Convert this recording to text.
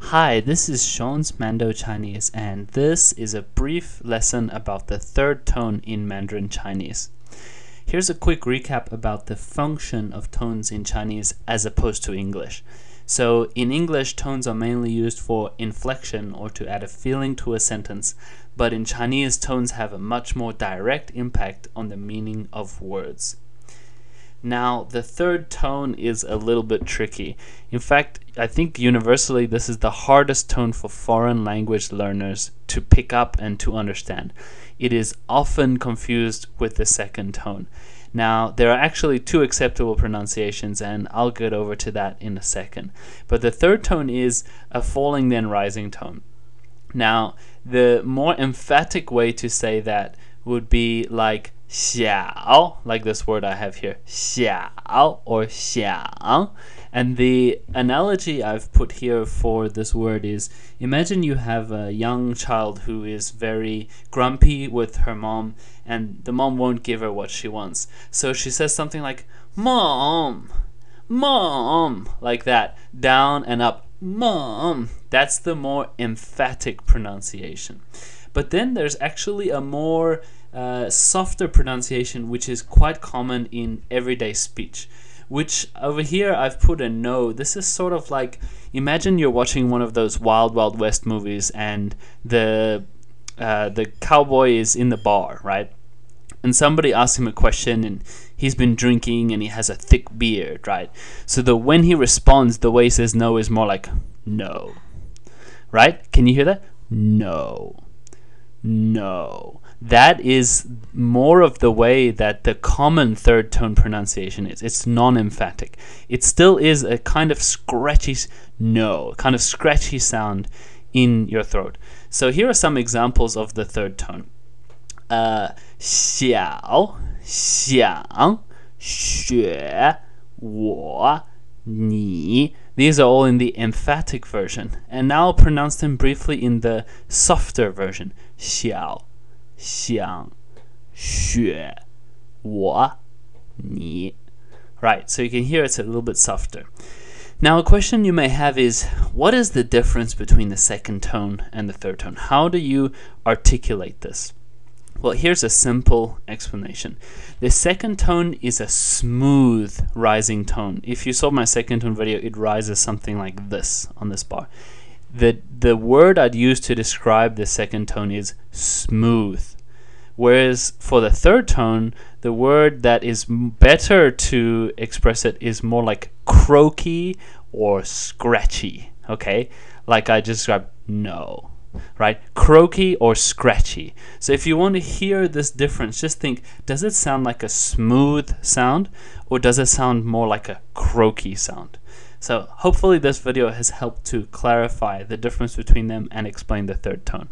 Hi, this is Sean's Mandarin Chinese, and this is a brief lesson about the third tone in Mandarin Chinese. Here's a quick recap about the function of tones in Chinese as opposed to English. So in English, tones are mainly used for inflection or to add a feeling to a sentence, but in Chinese, tones have a much more direct impact on the meaning of words. Now, the third tone is a little bit tricky. In fact, I think universally this is the hardest tone for foreign language learners to pick up and to understand. It is often confused with the second tone. Now, there are actually two acceptable pronunciations, and I'll get over to that in a second. But the third tone is a falling then rising tone. Now, the more emphatic way to say that would be like 小, like this word I have here, 小 or 想. And the analogy I've put here for this word is, imagine you have a young child who is very grumpy with her mom, and the mom won't give her what she wants. So she says something like, Mom, Mom, like that, down and up, Mom. That's the more emphatic pronunciation. But then there's actually a more softer pronunciation, which is quite common in everyday speech, which over here I've put a no. This is sort of like, imagine you're watching one of those Wild Wild West movies and the cowboy is in the bar, right? And somebody asks him a question and he's been drinking and he has a thick beard, right? So when he responds, the way he says no is more like no, right? Can you hear that? No. No. That is more of the way that the common third tone pronunciation is. It's non-emphatic. It still is a kind of scratchy no, kind of scratchy sound in your throat. So here are some examples of the third tone. 小, 想, 学, 我, 你. These are all in the emphatic version. And now I'll pronounce them briefly in the softer version. 小, 想, 学, 我, 你. Right, so you can hear it's a little bit softer. Now a question you may have is, what is the difference between the second tone and the third tone? How do you articulate this? Well, here's a simple explanation. The second tone is a smooth rising tone. If you saw my second tone video, it rises something like this on this bar. The word I'd use to describe the second tone is smooth. Whereas for the third tone, the word that is better to express it is more like croaky or scratchy. Okay? Like I just described, no. Right? Croaky or scratchy. So if you want to hear this difference, just think, does it sound like a smooth sound or does it sound more like a croaky sound? So hopefully this video has helped to clarify the difference between them and explain the third tone.